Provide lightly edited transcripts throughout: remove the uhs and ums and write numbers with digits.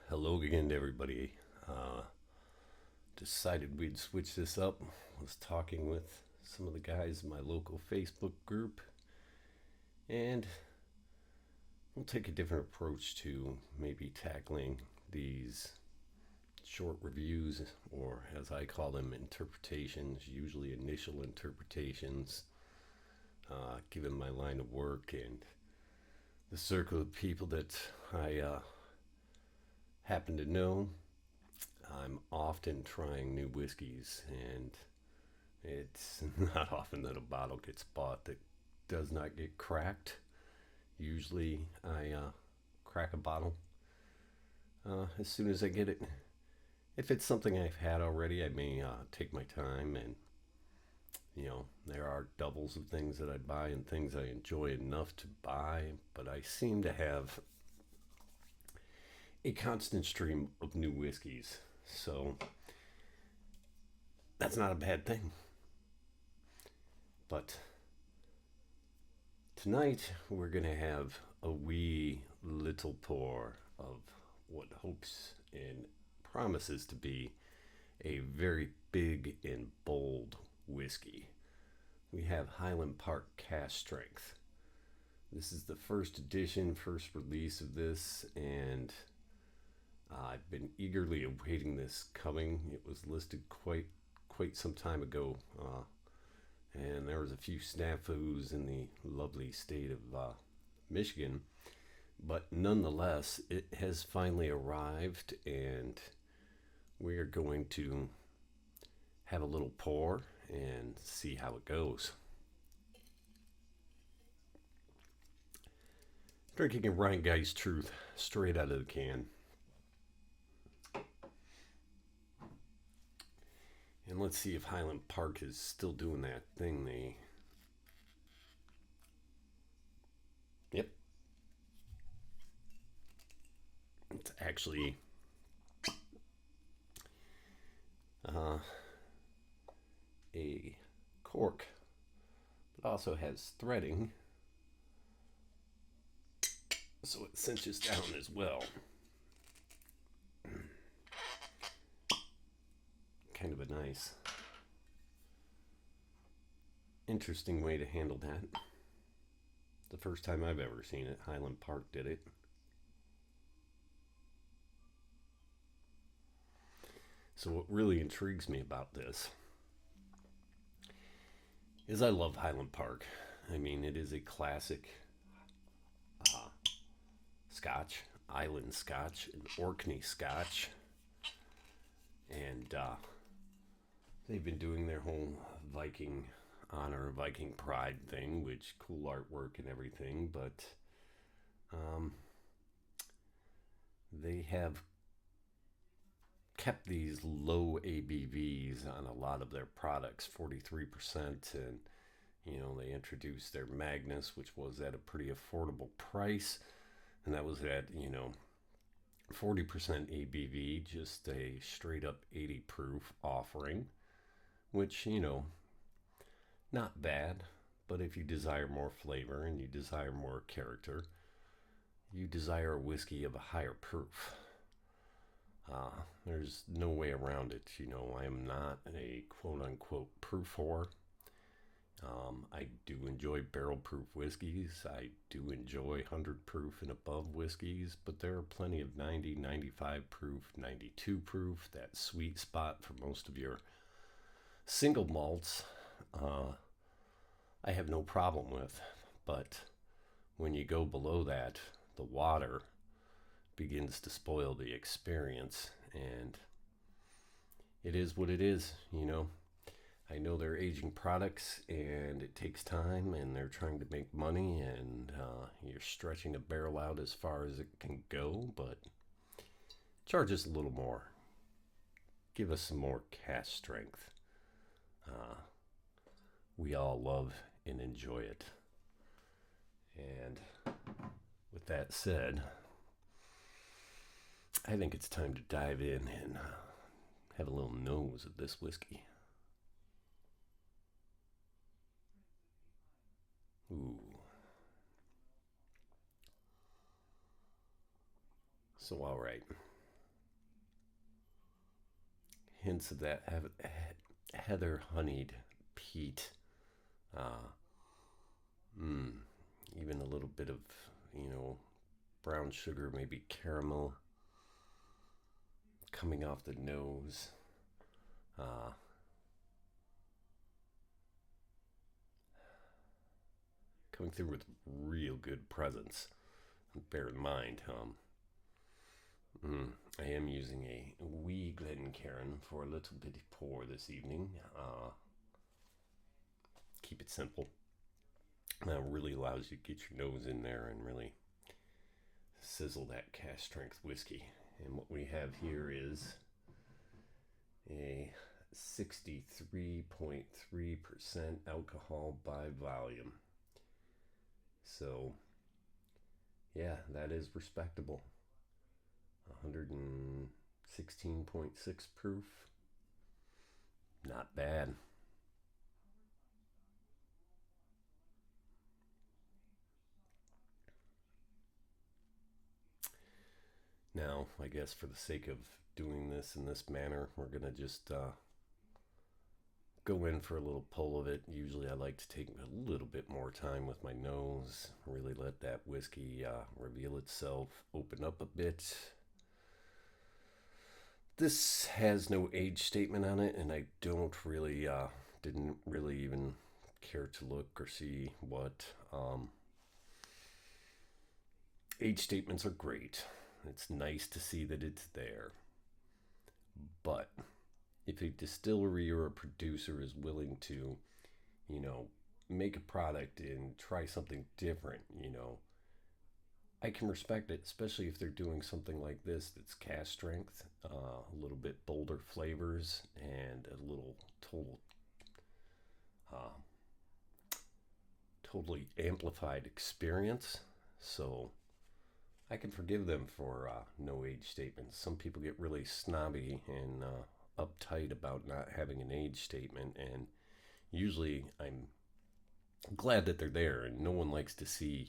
Hello again to everybody. Uh, Decided we'd switch this up. Was talking with some of the guys in my local Facebook group, and we'll take a different approach to maybe tackling these short reviews, or as I call them, interpretations, usually initial interpretations, given my line of work and the circle of people that I happen to know. I'm often trying new whiskeys, and it's not often that a bottle gets bought that does not get cracked. Usually, I crack a bottle as soon as I get it. If it's something I've had already, I may take my time, and there are doubles of things that I buy and things I enjoy enough to buy, but I seem to have a constant stream of new whiskeys. So that's not a bad thing. But tonight we're going to have a wee little pour of what hopes and promises to be a very big and bold whiskey. We have Highland Park Cask Strength. This is the first edition, first release of this, and I've been eagerly awaiting this coming. It was listed quite some time ago, and there was a few snafus in the lovely state of Michigan, but nonetheless, it has finally arrived, and we are going to have a little pour and see how it goes. Drinking a Ryan Guy's Truth straight out of the can. And let's see if Highland Park is still doing that thing. Yep. It's actually uh, a cork. It also has threading, so it cinches down as well. Kind of a nice, interesting way to handle that. The first time I've ever seen it, Highland Park did it. So what really intrigues me about this is I love Highland Park. I mean, it is a classic uh, Scotch, Island Scotch, an Orkney Scotch, and they've been doing their whole Viking honor, Viking pride thing, which cool artwork and everything, but um, they have kept these low ABVs on a lot of their products, 43%, and they introduced their Magnus, which was at a pretty affordable price, and that was at 40% ABV, just a straight up 80 proof offering, which not bad. But if you desire more flavor and you desire more character, you desire a whiskey of a higher proof. There's no way around it. I am not a quote unquote proof whore. I do enjoy barrel proof whiskeys. I do enjoy 100 proof and above whiskeys, but there are plenty of 90, 95 proof, 92 proof, that sweet spot for most of your single malts. I have no problem with, but when you go below that, the water begins to spoil the experience, and it is what it is. I know they're aging products, and it takes time, and they're trying to make money, and you're stretching a barrel out as far as it can go, but charge us a little more. Give us some more cask strength. We all love and enjoy it. And with that said, I think it's time to dive in and have a little nose of this whiskey. Ooh. So, all right. hints of that heather honeyed peat. Uh, mm, Even a little bit of, you know, brown sugar, maybe caramel coming off the nose. Uh, Coming through with real good presence. Bear in mind, I am using a wee Glencairn for a little bitty pour this evening. Keep it simple. That really allows you to get your nose in there and really sizzle that cask strength whiskey. And what we have here is a 63.3% alcohol by volume. So, yeah, that is respectable. 116.6 proof. Not bad. Now, I guess for the sake of doing this in this manner, we're going to just go in for a little pull of it. Usually I like to take a little bit more time with my nose, really let that whiskey reveal itself, open up a bit. This has no age statement on it, and I didn't really even care to look or see what. Age statements are great. It's nice to see that it's there. But if a distillery or a producer is willing to, you know, make a product and try something different, I can respect it, especially if they're doing something like this that's cask strength, a little bit bolder flavors, and a little uh, totally amplified experience. So I can forgive them for no age statements. Some people get really snobby and uptight about not having an age statement, and usually I'm glad that they're there, and no one likes to see,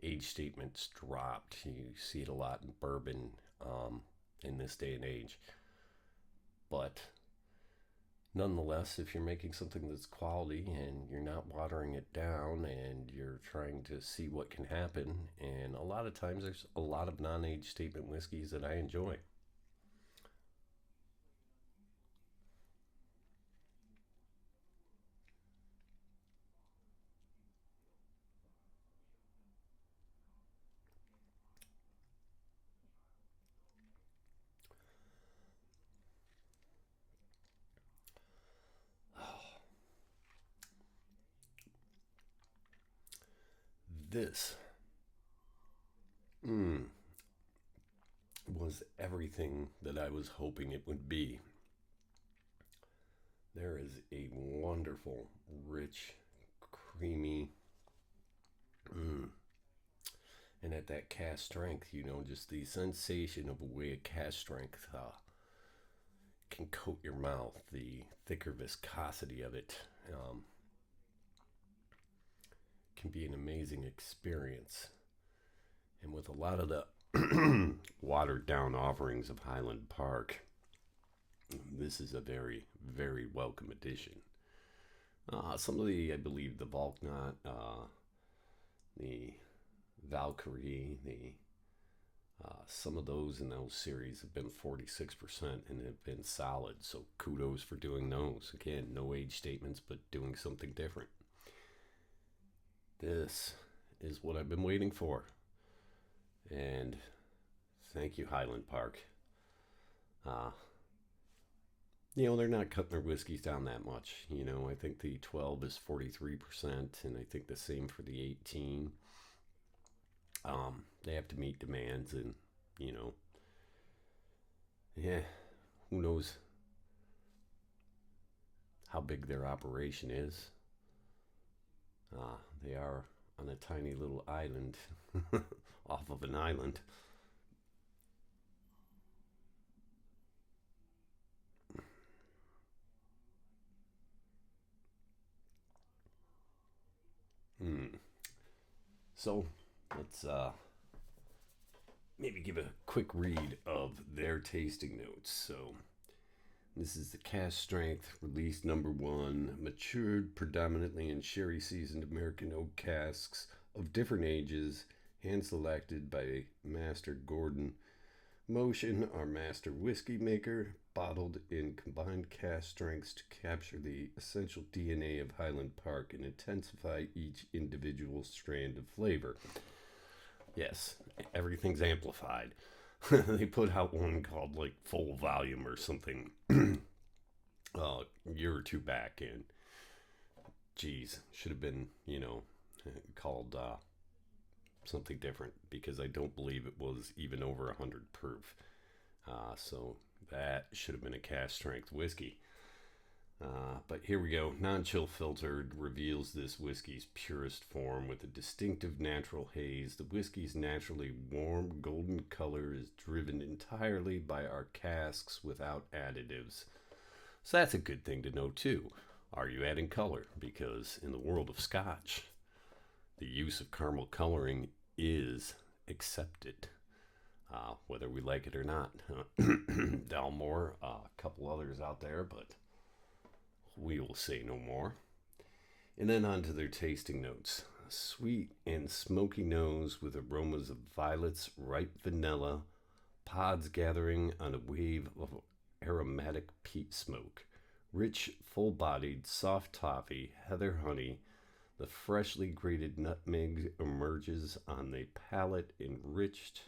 age statements dropped. You see it a lot in bourbon in this day and age. But nonetheless, if you're making something that's quality and you're not watering it down and you're trying to see what can happen, and a lot of times there's a lot of non-age statement whiskeys that I enjoy. This mm, was everything that I was hoping it would be. There is a wonderful, rich, creamy, mm, and at that cask strength, just the sensation of a way a cask strength can coat your mouth, the thicker viscosity of it can be an amazing experience. And with a lot of the watered down offerings of Highland Park, this is a very, very welcome addition. Some of the, I believe, the Valknot, the Valkyrie, the some of those in those series have been 46% and have been solid. So kudos for doing those. Again, no age statements, but doing something different. This is what I've been waiting for. And thank you, Highland Park. Uh, they're not cutting their whiskeys down that much. I think the 12 is 43%, and I think the same for the 18. They have to meet demands, and, yeah, who knows how big their operation is. They are on a tiny little island, off of an island. So let's maybe give a quick read of their tasting notes. So This is the Cask Strength, release number 1, matured predominantly in sherry seasoned American oak casks of different ages, hand selected by Master Gordon Motion, our master whiskey maker, bottled in combined cask strengths to capture the essential DNA of Highland Park and intensify each individual strand of flavor. Yes, everything's amplified. They put out one called like Full Volume or something a year or two back, and geez, should have been, called something different, because I don't believe it was even over 100 proof. So that should have been a cask strength whiskey. But here we go. Non-chill filtered reveals this whiskey's purest form with a distinctive natural haze. The whiskey's naturally warm golden color is driven entirely by our casks without additives. So that's a good thing to know too. Are you adding color? Because in the world of Scotch, the use of caramel coloring is accepted, whether we like it or not. Dalmore, a couple others out there, but we will say no more. And then on to their tasting notes. A sweet and smoky nose with aromas of violets, ripe vanilla, pods gathering on a wave of aromatic peat smoke. Rich, full-bodied, soft toffee, heather honey. The freshly grated nutmeg emerges on the palate, enriched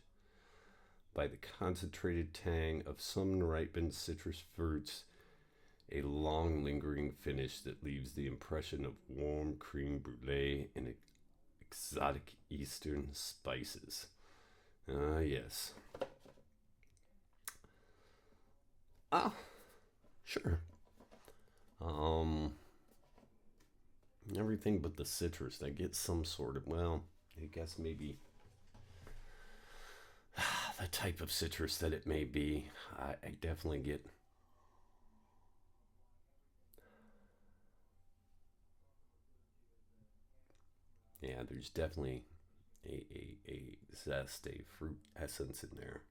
by the concentrated tang of some ripened citrus fruits. A long lingering finish that leaves the impression of warm creme brulee and exotic eastern spices. Yes. Sure. Everything but the citrus. I get some sort of, well, I guess maybe the type of citrus that it may be. I definitely get there's definitely a zest, a fruit essence in there.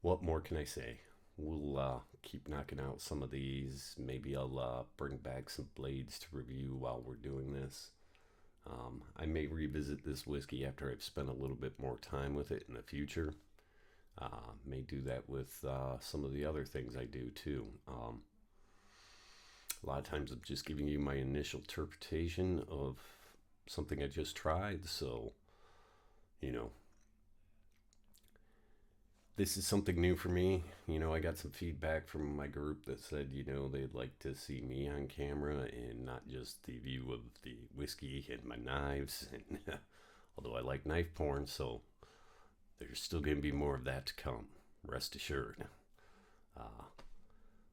What more can I say? We'll keep knocking out some of these. Maybe I'll bring back some blades to review while we're doing this. I may revisit this whiskey after I've spent a little bit more time with it in the future. May do that with some of the other things I do too. A lot of times I'm just giving you my initial interpretation of something I just tried. So, this is something new for me. I got some feedback from my group that said, they'd like to see me on camera and not just the view of the whiskey and my knives. And although I like knife porn, so there's still going to be more of that to come. Rest assured.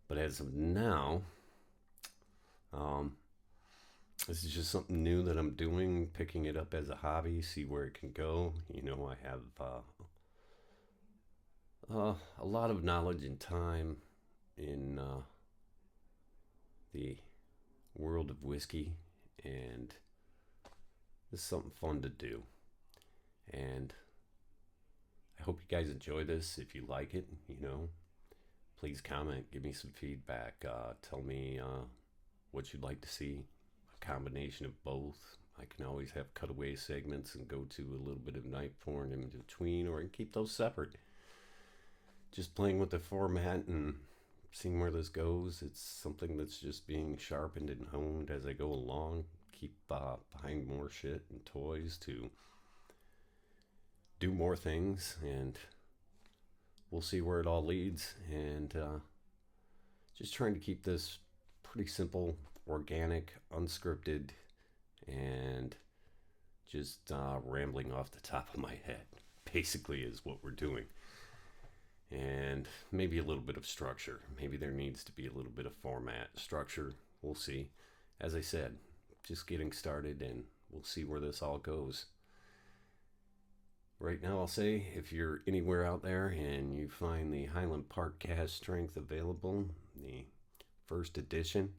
But as of now, this is just something new that I'm doing, picking it up as a hobby, see where it can go. I have a lot of knowledge and time in the world of whiskey, and this is something fun to do. And I hope you guys enjoy this. If you like it, please comment, give me some feedback, tell me what you'd like to see, a combination of both. I can always have cutaway segments and go to a little bit of knife porn in between, or I can keep those separate. Just playing with the format and seeing where this goes. It's something that's just being sharpened and honed as I go along. Keep buying more shit and toys to do more things, and we'll see where it all leads. And just trying to keep this pretty simple, organic, unscripted, and just rambling off the top of my head, basically, is what we're doing. And maybe a little bit of structure. Maybe there needs to be a little bit of format, structure. We'll see. As I said, just getting started, and we'll see where this all goes. Right now, I'll say, if you're anywhere out there and you find the Highland Park Cask Strength available, the first edition,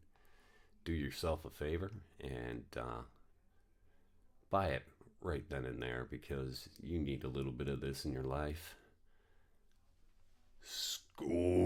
do yourself a favor and buy it right then and there, because you need a little bit of this in your life. School.